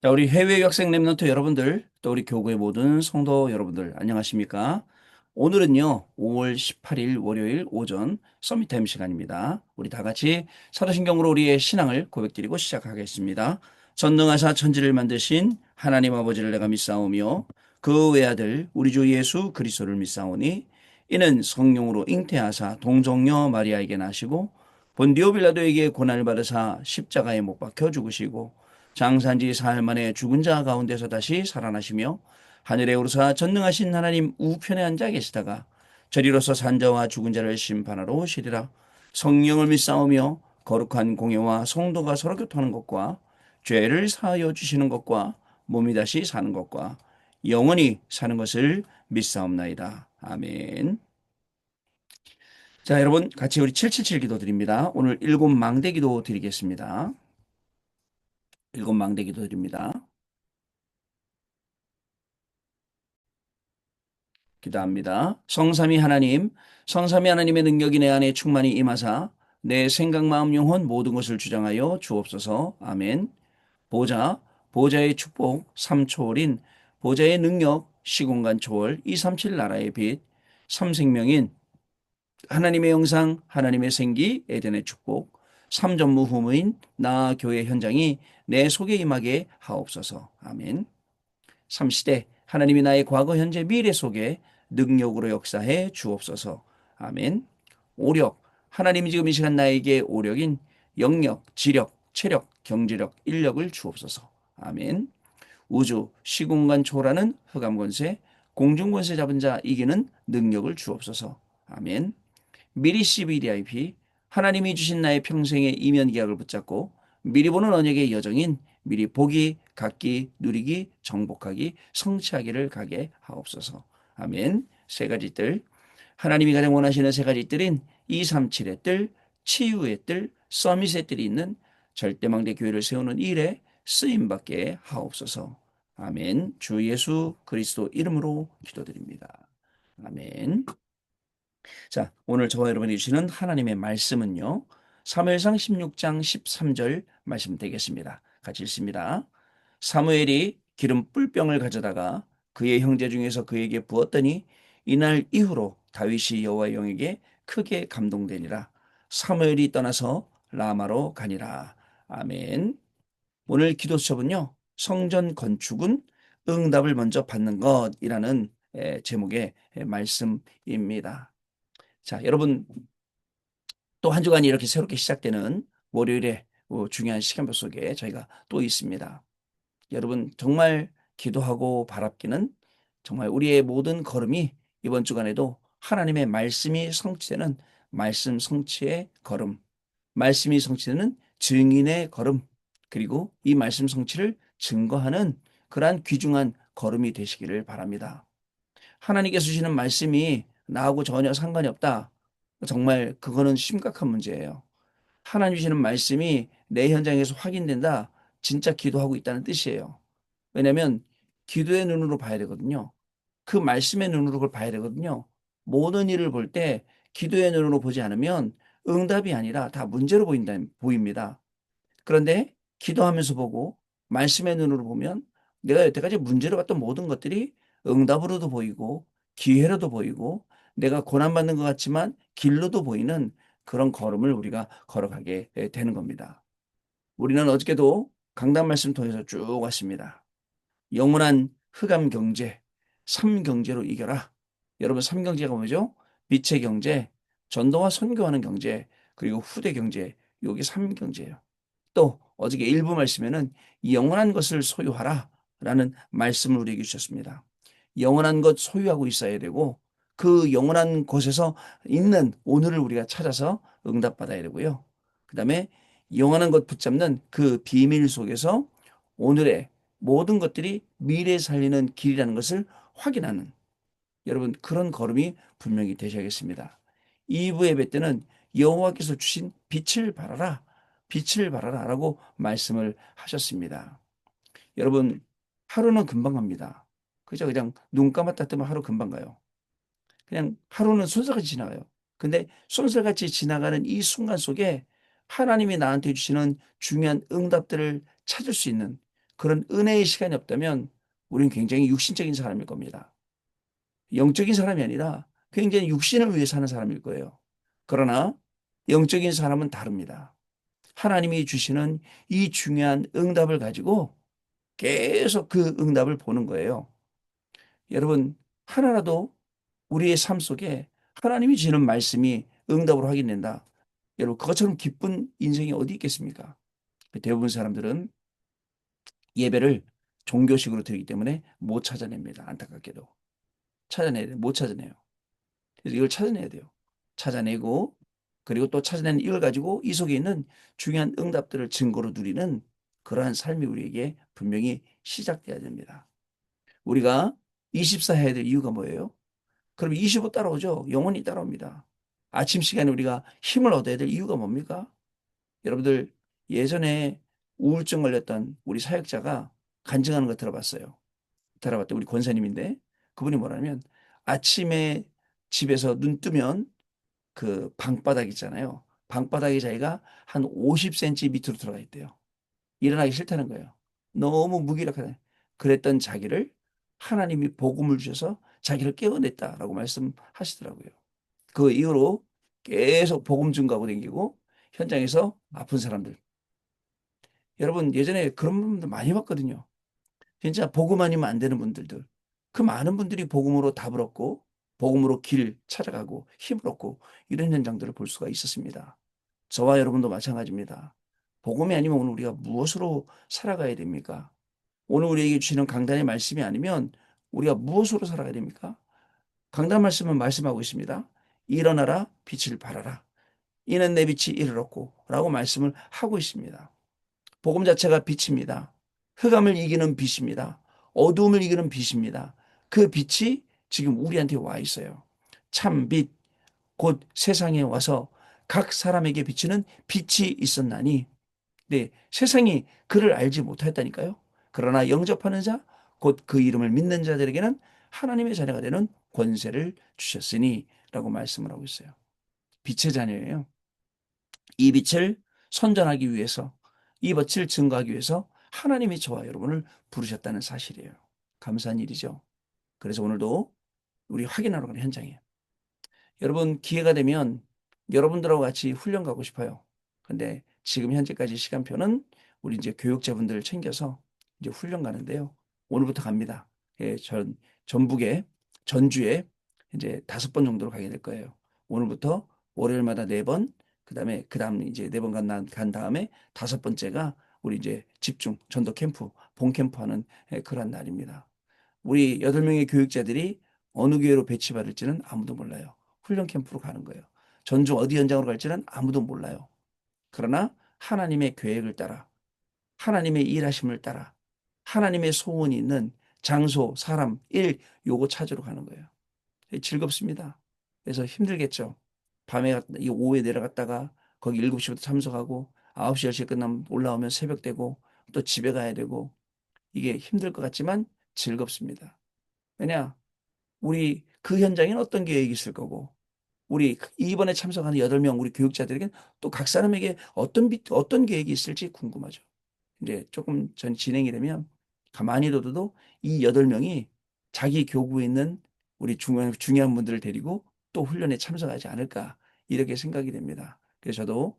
자, 우리 해외 유학생 랩런트 여러분들, 또 우리 교구의 모든 성도 여러분들, 안녕하십니까? 오늘은요, 5월 18일 월요일 오전 서밋타임 시간입니다. 우리 다 같이 사도신경으로 우리의 신앙을 고백드리고 시작하겠습니다. 전능하사 천지를 만드신 하나님 아버지를 내가 믿사오며 그 외아들 우리 주 예수 그리스도를 믿사오니 이는 성령으로 잉태하사 동정녀 마리아에게 나시고 본디오 빌라도에게 고난을 받으사 십자가에 못 박혀 죽으시고 장사한지 사흘 만에 죽은 자 가운데서 다시 살아나시며 하늘에 오르사 전능하신 하나님 우편에 앉아 계시다가 저리로서 산자와 죽은 자를 심판하러 오시리라. 성령을 믿사오며 거룩한 공예와 성도가 서로 교통하는 것과 죄를 사하여 주시는 것과 몸이 다시 사는 것과 영원히 사는 것을 믿사옵나이다. 아멘. 자, 여러분 같이 우리 777 기도 드립니다. 오늘 일곱 망대 기도 드리겠습니다. 일곱 망대 기도 드립니다. 기도합니다. 성삼위 하나님의 능력이 내 안에 충만히 임하사 내 생각, 마음, 영혼 모든 것을 주장하여 주옵소서. 아멘. 보좌, 보좌의 축복, 삼초월인 보좌의 능력, 시공간 초월, 237 나라의 빛, 삼생명인 하나님의 영상, 하나님의 생기, 에덴의 축복, 삼전무후무인 나 교회 현장이 내 속에 임하게 하옵소서. 아멘. 삼시대 하나님이 나의 과거, 현재, 미래 속에 능력으로 역사해 주옵소서. 아멘. 오력 하나님이 지금 이 시간 나에게 오력인 영력, 지력, 체력, 경제력, 인력을 주옵소서. 아멘. 우주, 시공간 초월하는 흑암권세, 공중권세 잡은 자 이기는 능력을 주옵소서. 아멘. 미리 CVDIP 하나님이 주신 나의 평생의 이면 계약을 붙잡고 미리 보는 언약의 여정인 미리 보기, 갖기, 누리기, 정복하기, 성취하기를 가게 하옵소서. 아멘. 세 가지 뜰. 하나님이 가장 원하시는 세 가지 뜰인 237의 뜰, 치유의 뜰, 서밋의 뜰이 있는 절대망대 교회를 세우는 일에 쓰임받게 하옵소서. 아멘. 주 예수 그리스도 이름으로 기도드립니다. 아멘. 자, 오늘 저와 여러분이 주시는 하나님의 말씀은요. 사무엘상 16장 13절 말씀 되겠습니다. 같이 읽습니다. 사무엘이 기름 뿔병을 가져다가 그의 형제 중에서 그에게 부었더니 이날 이후로 다윗이 여호와의 영에게 크게 감동되니라. 사무엘이 떠나서 라마로 가니라. 아멘. 오늘 기도 수첩은요. 성전 건축은 응답을 먼저 받는 것이라는 제목의 말씀입니다. 자, 여러분 또 한 주간이 이렇게 새롭게 시작되는 월요일에 중요한 시간표 속에 저희가 또 있습니다. 여러분 정말 기도하고 바랍기는 정말 우리의 모든 걸음이 이번 주간에도 하나님의 말씀이 성취되는 말씀 성취의 걸음, 말씀이 성취되는 증인의 걸음, 그리고 이 말씀 성취를 증거하는 그러한 귀중한 걸음이 되시기를 바랍니다. 하나님께서 주시는 말씀이 나하고 전혀 상관이 없다. 정말 그거는 심각한 문제예요. 하나님 주시는 말씀이 내 현장에서 확인된다. 진짜 기도하고 있다는 뜻이에요. 왜냐하면 기도의 눈으로 봐야 되거든요. 그 말씀의 눈으로 그걸 봐야 되거든요. 모든 일을 볼 때 기도의 눈으로 보지 않으면 응답이 아니라 다 문제로 보입니다. 그런데 기도하면서 보고 말씀의 눈으로 보면 내가 여태까지 문제로 봤던 모든 것들이 응답으로도 보이고 기회로도 보이고 내가 고난받는 것 같지만 길로도 보이는 그런 걸음을 우리가 걸어가게 되는 겁니다. 우리는 어저께도 강단 말씀 통해서 쭉 왔습니다. 영원한 흑암 경제, 삼경제로 이겨라. 여러분 삼경제가 뭐죠? 빛의 경제, 전도와 선교하는 경제, 그리고 후대 경제, 여기 삼경제예요. 또 어저께 일부 말씀에는 영원한 것을 소유하라 라는 말씀을 우리에게 주셨습니다. 영원한 것 소유하고 있어야 되고 그 영원한 곳에서 있는 오늘을 우리가 찾아서 응답받아야 되고요. 그 다음에 영원한 것 붙잡는 그 비밀 속에서 오늘의 모든 것들이 미래에 살리는 길이라는 것을 확인하는 여러분 그런 걸음이 분명히 되셔야겠습니다. 2부 예배 때는 여호와께서 주신 빛을 발하라. 빛을 발하라 라고 말씀을 하셨습니다. 여러분 하루는 금방 갑니다. 그죠? 그냥 눈 감았다 뜨면 하루 금방 가요. 그냥 하루는 순서같이 지나가요. 근데 순서같이 지나가는 이 순간 속에 하나님이 나한테 주시는 중요한 응답들을 찾을 수 있는 그런 은혜의 시간이 없다면 우리는 굉장히 육신적인 사람일 겁니다. 영적인 사람이 아니라 굉장히 육신을 위해 사는 사람일 거예요. 그러나 영적인 사람은 다릅니다. 하나님이 주시는 이 중요한 응답을 가지고 계속 그 응답을 보는 거예요. 여러분, 하나라도 우리의 삶 속에 하나님이 주시는 말씀이 응답으로 확인된다. 여러분, 그것처럼 기쁜 인생이 어디 있겠습니까? 대부분 사람들은 예배를 종교식으로 드리기 때문에 못 찾아냅니다. 안타깝게도. 찾아내야 돼요. 못 찾아내요. 그래서 이걸 찾아내야 돼요. 찾아내고, 그리고 또 찾아낸 이걸 가지고 이 속에 있는 중요한 응답들을 증거로 누리는 그러한 삶이 우리에게 분명히 시작돼야 됩니다. 우리가 24 해야 될 이유가 뭐예요? 그럼 25 따라오죠. 영원히 따라옵니다. 아침 시간에 우리가 힘을 얻어야 될 이유가 뭡니까? 여러분들 예전에 우울증 걸렸던 우리 사역자가 간증하는 거 들어봤어요. 들어봤더니 우리 권사님인데 그분이 뭐라면 아침에 집에서 눈 뜨면 그 방바닥 있잖아요. 방바닥에 자기가 한 50cm 밑으로 들어가 있대요. 일어나기 싫다는 거예요. 너무 무기력하다. 그랬던 자기를 하나님이 복음을 주셔서 자기를 깨워냈다라고 말씀하시더라고요. 그 이후로 계속 복음 증거하고 다니고 현장에서 아픈 사람들. 여러분 예전에 그런 분들 많이 봤거든요. 진짜 복음 아니면 안 되는 분들들. 그 많은 분들이 복음으로 답을 얻고 복음으로 길 찾아가고 힘을 얻고 이런 현장들을 볼 수가 있었습니다. 저와 여러분도 마찬가지입니다. 복음이 아니면 오늘 우리가 무엇으로 살아가야 됩니까? 오늘 우리에게 주시는 강단의 말씀이 아니면 우리가 무엇으로 살아가야 됩니까? 강단 말씀은 말씀하고 있습니다. 일어나라 빛을 발하라. 이는 내 빛이 이르렀고 라고 말씀을 하고 있습니다. 복음 자체가 빛입니다. 흑암을 이기는 빛입니다. 어두움을 이기는 빛입니다. 그 빛이 지금 우리한테 와 있어요. 참 빛, 곧 세상에 와서 각 사람에게 비치는 빛이 있었나니, 네, 세상이 그를 알지 못하였다니까요. 그러나 영접하는 자, 곧 그 이름을 믿는 자들에게는 하나님의 자녀가 되는 권세를 주셨으니 라고 말씀을 하고 있어요. 빛의 자녀예요. 이 빛을 선전하기 위해서, 이 빛을 증거하기 위해서 하나님이 저와 여러분을 부르셨다는 사실이에요. 감사한 일이죠. 그래서 오늘도 우리 확인하러 가는 현장이에요. 여러분 기회가 되면 여러분들하고 같이 훈련 가고 싶어요. 근데 지금 현재까지 시간표는 우리 이제 교육자분들 챙겨서 이제 훈련 가는데요. 오늘부터 갑니다. 예, 전북에 전주에 이제 5번 정도로 가게 될 거예요. 오늘부터 월요일마다 4번, 그다음 이제 4번 간 다음에 5번째가 우리 이제 집중 전도 캠프, 본 캠프 하는 그런 날입니다. 우리 8명의 교육자들이 어느 교회로 배치받을지는 아무도 몰라요. 훈련 캠프로 가는 거예요. 전주 어디 현장으로 갈지는 아무도 몰라요. 그러나 하나님의 계획을 따라 하나님의 일하심을 따라 하나님의 소원이 있는 장소, 사람, 일 요거 찾으러 가는 거예요. 즐겁습니다. 그래서 힘들겠죠. 이 오후에 내려갔다가 거기 7시부터 참석하고 9시, 10시에 끝나면 올라오면 새벽 되고 또 집에 가야 되고 이게 힘들 것 같지만 즐겁습니다. 왜냐? 우리 그 현장에는 어떤 계획이 있을 거고 우리 이번에 참석하는 8명 우리 교육자들에게는 또 각 사람에게 어떤 계획이 있을지 궁금하죠. 이제 조금 전 진행이 되면 가만히 둬도 이 8명이 자기 교구에 있는 우리 중요한 분들을 데리고 또 훈련에 참석하지 않을까 이렇게 생각이 됩니다. 그래서 저도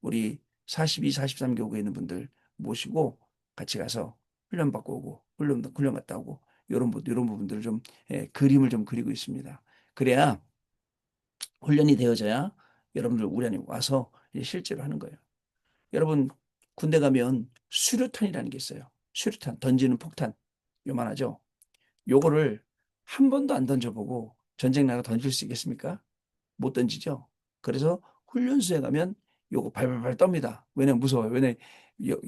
우리 42, 43 교구에 있는 분들 모시고 같이 가서 훈련 받고 오고 훈련 갔다 오고 이런 부분들을 좀 그림을 좀 그리고 있습니다. 그래야 훈련이 되어져야 여러분들 우리 안에 와서 실제로 하는 거예요. 여러분 군대 가면 수류탄이라는 게 있어요. 수류탄 던지는 폭탄 요만하죠. 요거를 한 번도 안 던져보고 전쟁 나가 던질 수 있겠습니까? 못 던지죠. 그래서 훈련소에 가면 요거 발발발 떱니다. 왜냐면 무서워요. 왜냐면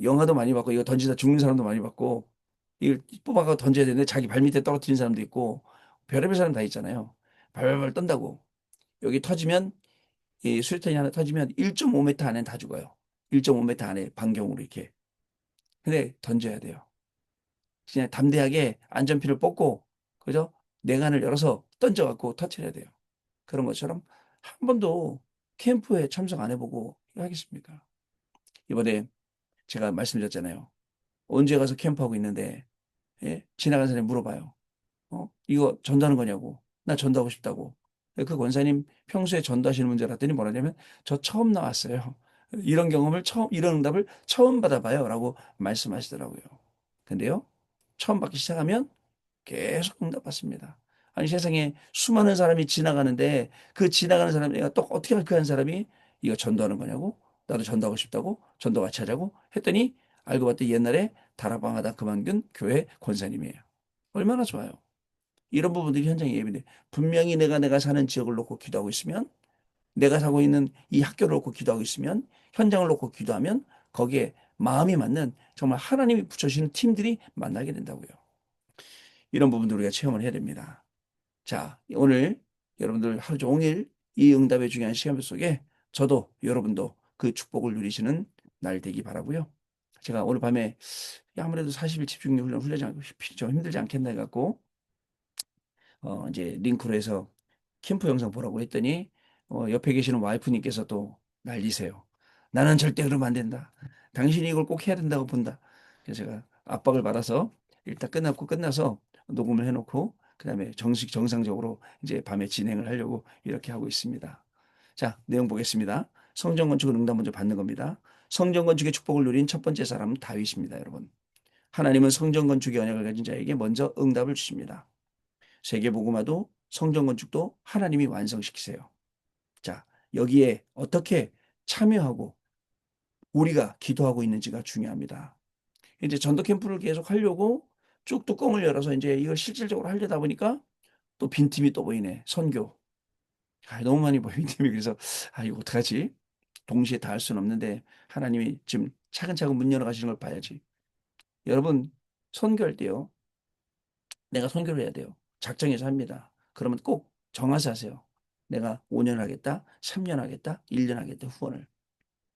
영화도 많이 봤고 이거 던지다 죽는 사람도 많이 봤고 이걸 뽑아가 던져야 되는데 자기 발 밑에 떨어뜨린 사람도 있고 별의별 사람 다 있잖아요. 발발발 떤다고. 여기 터지면 이 수류탄이 하나 터지면 1.5m 안에 다 죽어요. 1.5m 안에 반경으로 이렇게. 근데 던져야 돼요. 그냥 담대하게 안전피를 뽑고 그죠? 내관을 열어서 던져갖고 터트려야 돼요. 그런 것처럼 한 번도 캠프에 참석 안 해보고 하겠습니까? 이번에 제가 말씀드렸잖아요. 언제 가서 캠프하고 있는데, 예? 지나가는 사람이 물어봐요. 이거 전도하는 거냐고. 나 전도하고 싶다고. 그 권사님 평소에 전도하시는 분줄 알았더니 뭐라냐면 저 처음 나왔어요. 이런 응답을 처음 받아봐요. 라고 말씀하시더라고요. 근데요, 처음 받기 시작하면 계속 응답받습니다. 아니, 세상에 수많은 사람이 지나가는데 그 지나가는 사람이 내가 또 어떻게 그 한 사람이 이거 전도하는 거냐고? 나도 전도하고 싶다고? 전도 같이 하자고? 했더니 알고 봤더니 옛날에 다락방 하다 그만둔 교회 권사님이에요. 얼마나 좋아요. 이런 부분들이 현장에 예비돼. 분명히 내가 사는 지역을 놓고 기도하고 있으면, 내가 사고 있는 이 학교를 놓고 기도하고 있으면, 현장을 놓고 기도하면 거기에 마음이 맞는 정말 하나님이 붙여주시는 팀들이 만나게 된다고요. 이런 부분들 우리가 체험을 해야 됩니다. 자, 오늘 여러분들 하루 종일 이 응답의 중요한 시간 속에 저도 여러분도 그 축복을 누리시는 날 되기 바라고요. 제가 오늘 밤에 아무래도 40일 집중력 훈련 좀 힘들지 않겠나 해갖고 이제 링크로 해서 캠프 영상 보라고 했더니 옆에 계시는 와이프님께서 또 난리세요. 나는 절대 그러면 안 된다. 당신이 이걸 꼭 해야 된다고 본다. 그래서 제가 압박을 받아서 일단 끝나서 녹음을 해놓고 그다음에 정상적으로 이제 밤에 진행을 하려고 이렇게 하고 있습니다. 자, 내용 보겠습니다. 성전 건축은 응답 먼저 받는 겁니다. 성전 건축의 축복을 누린 첫 번째 사람은 다윗입니다, 여러분. 하나님은 성전 건축의 언약을 가진 자에게 먼저 응답을 주십니다. 세계복음화도 성전 건축도 하나님이 완성시키세요. 자, 여기에 어떻게 참여하고 우리가 기도하고 있는지가 중요합니다. 이제 전도 캠프를 계속 하려고 쭉 뚜껑을 열어서 이제 이걸 실질적으로 하려다 보니까 또 빈틈이 또 보이네. 선교. 너무 많이 보여, 빈틈이. 그래서, 이거 어떡하지? 동시에 다 할 수는 없는데 하나님이 지금 차근차근 문 열어가시는 걸 봐야지. 여러분, 선교할 때요. 내가 선교를 해야 돼요. 작정해서 합니다. 그러면 꼭 정해서 하세요. 내가 5년 하겠다, 3년 하겠다, 1년 하겠다, 후원을.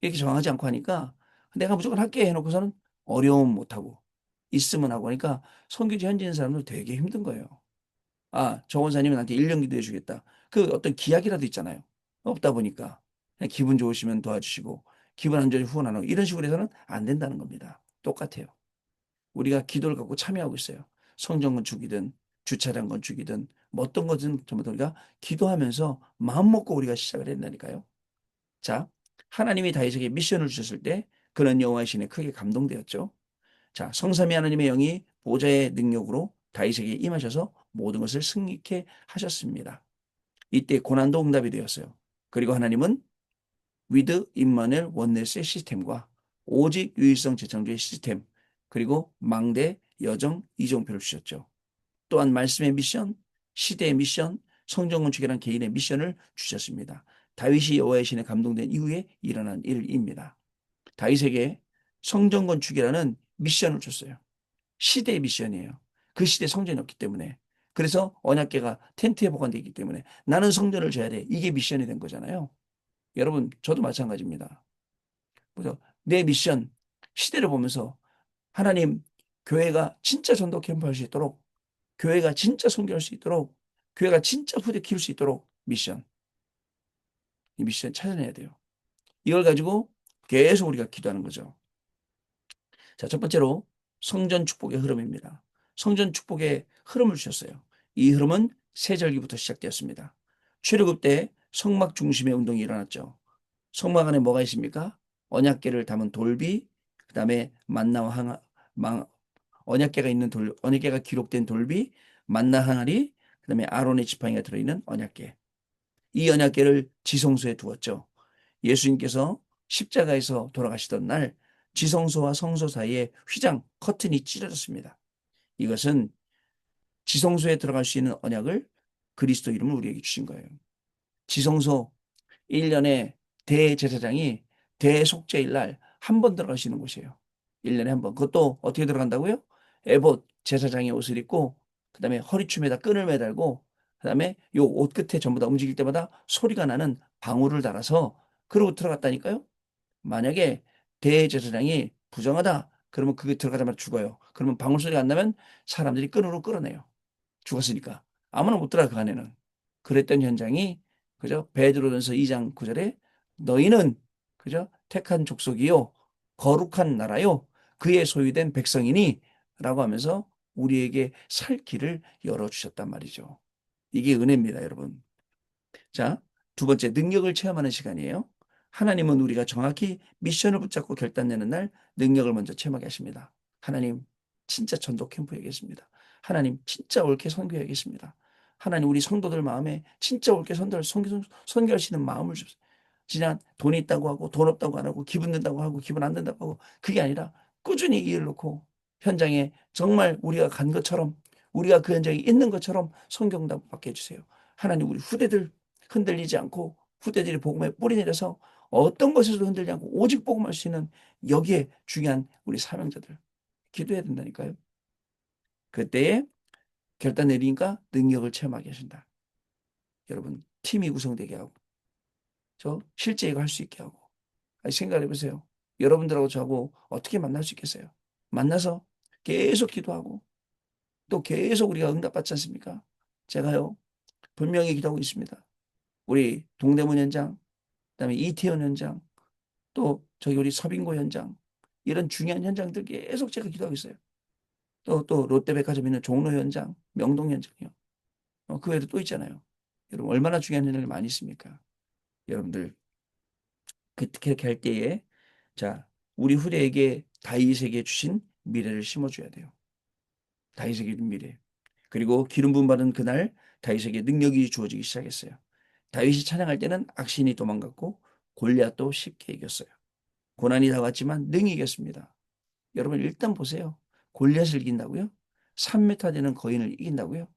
이렇게 정하지 않고 하니까 내가 무조건 할게 해놓고서는 어려움 못하고 있으면 하고 하니까 선교지 현지에 있는 사람들 되게 힘든 거예요. 저 원사님은 나한테 1년 기도해 주겠다. 그 어떤 기약이라도 있잖아요. 없다 보니까 그냥 기분 좋으시면 도와주시고 기분 안 좋으면 후원 안 하고 이런 식으로 해서는 안 된다는 겁니다. 똑같아요. 우리가 기도를 갖고 참여하고 있어요. 성전 건축이든 주차장 건축이든 뭐 어떤 것은 전부 다 우리가 기도하면서 마음 먹고 우리가 시작을 했다니까요. 자, 하나님이 다윗에게 미션을 주셨을 때 그는 여호와의 신에 크게 감동되었죠. 자, 성삼위 하나님의 영이 보좌의 능력으로 다윗에게 임하셔서 모든 것을 승리케 하셨습니다. 이때 고난도 응답이 되었어요. 그리고 하나님은 위드 임마누엘 원네스의 시스템과 오직 유일성 재창조의 시스템 그리고 망대 여정 이종표를 주셨죠. 또한 말씀의 미션, 시대의 미션, 성전 건축이라는 개인의 미션을 주셨습니다. 다윗이 여호와의 신에 감동된 이후에 일어난 일입니다. 다윗에게 성전 건축이라는 미션을 줬어요. 시대의 미션이에요. 그 시대에 성전이 없기 때문에. 그래서 언약궤가 텐트에 보관되어 있기 때문에 나는 성전을 져야 돼. 이게 미션이 된 거잖아요. 여러분, 저도 마찬가지입니다. 그래서 내 미션, 시대를 보면서 하나님, 교회가 진짜 전도 캠프 할 수 있도록, 교회가 진짜 선교할 수 있도록, 교회가 진짜 후대 키울 수 있도록 미션, 이 미션 찾아내야 돼요. 이걸 가지고 계속 우리가 기도하는 거죠. 자, 첫 번째로 성전 축복의 흐름입니다. 성전 축복의 흐름을 주셨어요. 이 흐름은 세절기부터 시작되었습니다. 출애굽 때 성막 중심의 운동이 일어났죠. 성막 안에 뭐가 있습니까? 언약궤를 담은 돌비, 그다음에 만나와 언약궤가 있는 언약궤가 기록된 돌비, 만나 항아리, 그다음에 아론의 지팡이가 들어있는 언약궤. 이 언약궤를 지성소에 두었죠. 예수님께서 십자가에서 돌아가시던 날 지성소와 성소 사이에 휘장 커튼이 찢어졌습니다. 이것은 지성소에 들어갈 수 있는 언약을 그리스도 이름을 우리에게 주신 거예요. 지성소 1년에 대제사장이 대속죄일 날 한 번 들어갈 수 있는 곳이에요. 1년에 한 번. 그것도 어떻게 들어간다고요? 에봇 제사장의 옷을 입고 그다음에 허리춤에다 끈을 매달고 그다음에 요 옷 끝에 전부 다 움직일 때마다 소리가 나는 방울을 달아서 그러고 들어갔다니까요. 만약에 대제사장이 부정하다 그러면 그게 들어가자마자 죽어요. 그러면 방울 소리가 안 나면 사람들이 끈으로 끌어내요. 죽었으니까. 아무나 못 들어가 그 안에는. 그랬던 현장이 그죠? 베드로전서 2장 9절에 너희는 그죠? 택한 족속이요 거룩한 나라요 그의 소유된 백성이니 라고 하면서 우리에게 살 길을 열어주셨단 말이죠. 이게 은혜입니다, 여러분. 자, 두 번째, 능력을 체험하는 시간이에요. 하나님은 우리가 정확히 미션을 붙잡고 결단내는 날 능력을 먼저 체험하게 하십니다. 하나님, 진짜 전도 캠프에 계십니다. 하나님, 진짜 옳게 선교해 계십니다. 하나님, 우리 성도들 마음에 진짜 옳게 선교하시는 마음을 주세요. 그냥 돈이 있다고 하고 돈 없다고 안 하고 기분 든다고 하고 기분 안 든다고 하고 그게 아니라 꾸준히 일을 놓고 현장에 정말 우리가 간 것처럼 우리가 그 현장에 있는 것처럼 성경답 받게 해주세요. 하나님 우리 후대들 흔들리지 않고 후대들이 복음에 뿌리 내려서 어떤 것에서도 흔들리지 않고 오직 복음할 수 있는 여기에 중요한 우리 사명자들 기도해야 된다니까요. 그때에 결단 내리니까 능력을 체험하게 하신다. 여러분 팀이 구성되게 하고 저 실제 이거 할 수 있게 하고 생각해 보세요. 여러분들하고 저하고 어떻게 만날 수 있겠어요? 만나서 계속 기도하고 또 계속 우리가 응답받지 않습니까? 제가요 분명히 기도하고 있습니다. 우리 동대문 현장, 그다음에 이태원 현장, 또 저기 우리 서빙고 현장 이런 중요한 현장들 계속 제가 기도하고 있어요. 또 롯데백화점 있는 종로 현장, 명동 현장이요. 그 외에도 또 있잖아요. 여러분 얼마나 중요한 현장이 많이 있습니까? 여러분들 그렇게 할 때에 자 우리 후대에게 다윗에게 주신 미래를 심어줘야 돼요. 다윗에게 준 미래. 그리고 기름 부음 받은 그날 다윗에게 능력이 주어지기 시작했어요. 다윗이 찬양할 때는 악신이 도망갔고 골리앗도 쉽게 이겼어요. 고난이 다가왔지만 능히 이겼습니다. 여러분 일단 보세요. 골리앗을 이긴다고요? 3m 되는 거인을 이긴다고요?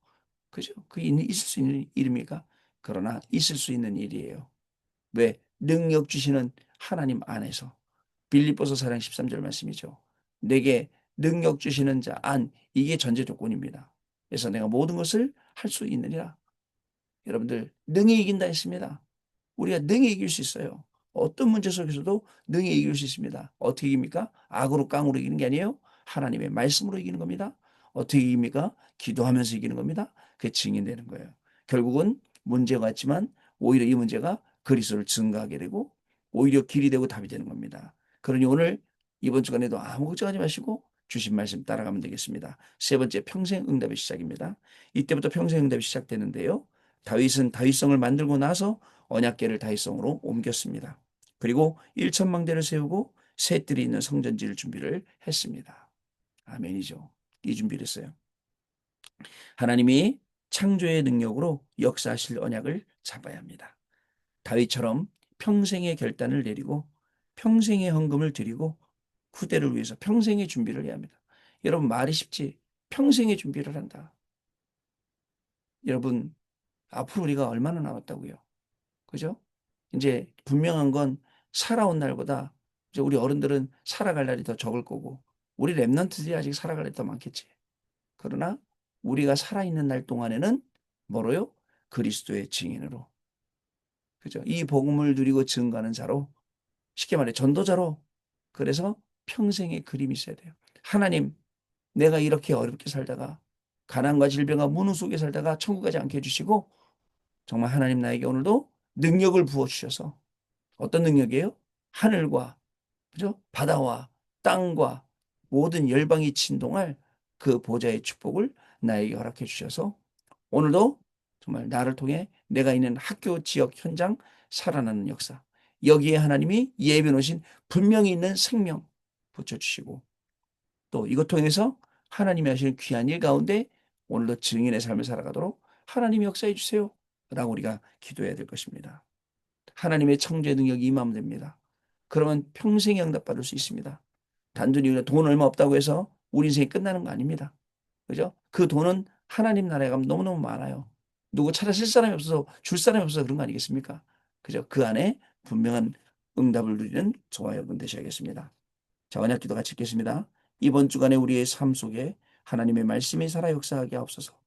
그죠? 그게 있을 수 있는 일입니까? 그러나 있을 수 있는 일이에요. 왜? 능력 주시는 하나님 안에서. 빌립보서 4장 13절 말씀이죠. 내게 능력 주시는 자 안, 이게 전제 조건입니다. 그래서 내가 모든 것을 할 수 있느니라. 여러분들 능히 이긴다 했습니다. 우리가 능히 이길 수 있어요. 어떤 문제 속에서도 능히 이길 수 있습니다. 어떻게 이깁니까? 악으로 깡으로 이기는 게 아니에요. 하나님의 말씀으로 이기는 겁니다. 어떻게 이깁니까? 기도하면서 이기는 겁니다. 그게 증인되는 거예요. 결국은 문제가 있지만 오히려 이 문제가 그리스도를 증거하게 되고 오히려 길이 되고 답이 되는 겁니다. 그러니 오늘 이번 주간에도 아무 걱정하지 마시고 주신 말씀 따라가면 되겠습니다. 세 번째 평생 응답의 시작입니다. 이때부터 평생 응답이 시작되는데요. 다윗은 다윗성을 만들고 나서 언약궤를 다윗성으로 옮겼습니다. 그리고 1천망대를 세우고 셋들이 있는 성전 지을 준비를 했습니다. 아멘이죠. 이 준비를 했어요. 하나님이 창조의 능력으로 역사하실 언약을 잡아야 합니다. 다윗처럼 평생의 결단을 내리고 평생의 헌금을 드리고 후대를 위해서 평생의 준비를 해야 합니다. 여러분 말이 쉽지 평생의 준비를 한다. 여러분 앞으로 우리가 얼마나 남았다고요? 그죠? 이제 분명한 건 살아온 날보다 이제 우리 어른들은 살아갈 날이 더 적을 거고 우리 랩런트들이 아직 살아갈 날이 더 많겠지. 그러나 우리가 살아있는 날 동안에는 뭐로요? 그리스도의 증인으로. 그죠? 이 복음을 누리고 증거하는 자로 쉽게 말해 전도자로 그래서 평생의 그림이 있어야 돼요. 하나님 내가 이렇게 어렵게 살다가 가난과 질병과 문우 속에 살다가 천국 가지 않게 해주시고 정말 하나님 나에게 오늘도 능력을 부어주셔서 어떤 능력이에요? 하늘과 그죠? 바다와 땅과 모든 열방이 진동할 그 보좌의 축복을 나에게 허락해 주셔서 오늘도 정말 나를 통해 내가 있는 학교 지역 현장 살아나는 역사 여기에 하나님이 예비해 놓으신 분명히 있는 생명 붙여주시고 또 이것 통해서 하나님이 하시는 귀한 일 가운데 오늘도 증인의 삶을 살아가도록 하나님이 역사해 주세요 라고 우리가 기도해야 될 것입니다. 하나님의 창조의 능력이 임하면 됩니다. 그러면 평생에 응답받을 수 있습니다. 단순히 우리가 돈 얼마 없다고 해서 우리 인생이 끝나는 거 아닙니다. 그죠? 그 돈은 하나님 나라에 가면 너무너무 많아요. 누구 찾아 쓸 사람이 없어서 줄 사람이 없어서 그런 거 아니겠습니까? 그죠? 그 안에 분명한 응답을 누리는 저와 여러분 되셔야겠습니다. 자, 언약 기도 같이 읽겠습니다. 이번 주간에 우리의 삶 속에 하나님의 말씀이 살아 역사하게 하옵소서.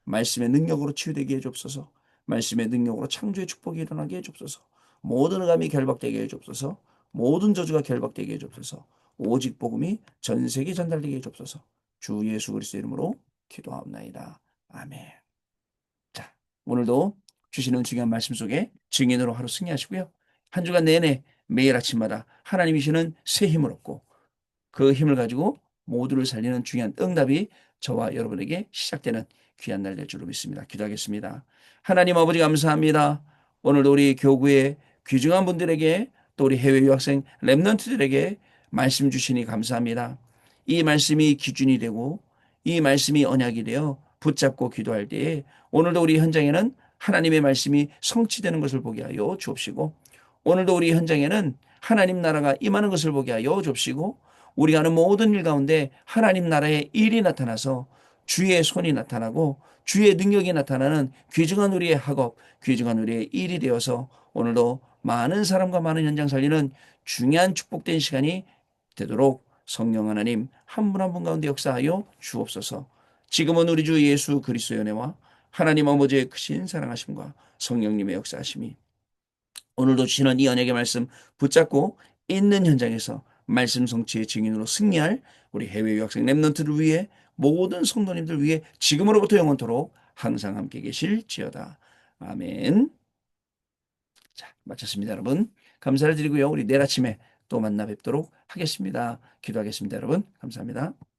말씀의 능력으로 치유되게 해주옵소서. 말씀의 능력으로 창조의 축복이 일어나게 해주옵소서. 모든 감이 결박되게 해주옵소서. 모든 저주가 결박되게 해주옵소서. 오직 복음이 전 세계 전달되게 해주옵소서. 주 예수 그리스도 이름으로 기도하옵나이다. 아멘. 자, 오늘도 주시는 중요한 말씀 속에 증인으로 하루 승리하시고요. 한 주간 내내 매일 아침마다 하나님이 주시는 새 힘을 얻고 그 힘을 가지고 모두를 살리는 중요한 응답이 저와 여러분에게 시작되는 귀한 날 될 줄로 믿습니다. 기도하겠습니다. 하나님 아버지 감사합니다. 오늘도 우리 교구의 귀중한 분들에게 또 우리 해외 유학생 랩런트들에게 말씀 주시니 감사합니다. 이 말씀이 기준이 되고 이 말씀이 언약이 되어 붙잡고 기도할 때에 오늘도 우리 현장에는 하나님의 말씀이 성취되는 것을 보게 하여 주옵시고 오늘도 우리 현장에는 하나님 나라가 임하는 것을 보게 하여 주옵시고 우리가 하는 모든 일 가운데 하나님 나라의 일이 나타나서 주의 손이 나타나고 주의 능력이 나타나는 귀중한 우리의 학업, 귀중한 우리의 일이 되어서 오늘도 많은 사람과 많은 현장 살리는 중요한 축복된 시간이 되도록 성령 하나님 한 분 한 분 가운데 역사하여 주옵소서. 지금은 우리 주 예수 그리스도의 은혜와 하나님 아버지의 크신 사랑하심과 성령님의 역사하심이 오늘도 주시는 이 언약의 말씀 붙잡고 있는 현장에서 말씀 성취의 증인으로 승리할 우리 해외 유학생 랩런트를 위해 모든 성도님들 위해 지금으로부터 영원토록 항상 함께 계실지어다. 아멘. 자, 마쳤습니다, 여러분. 감사를 드리고요. 우리 내일 아침에 또 만나 뵙도록 하겠습니다. 기도하겠습니다, 여러분. 감사합니다.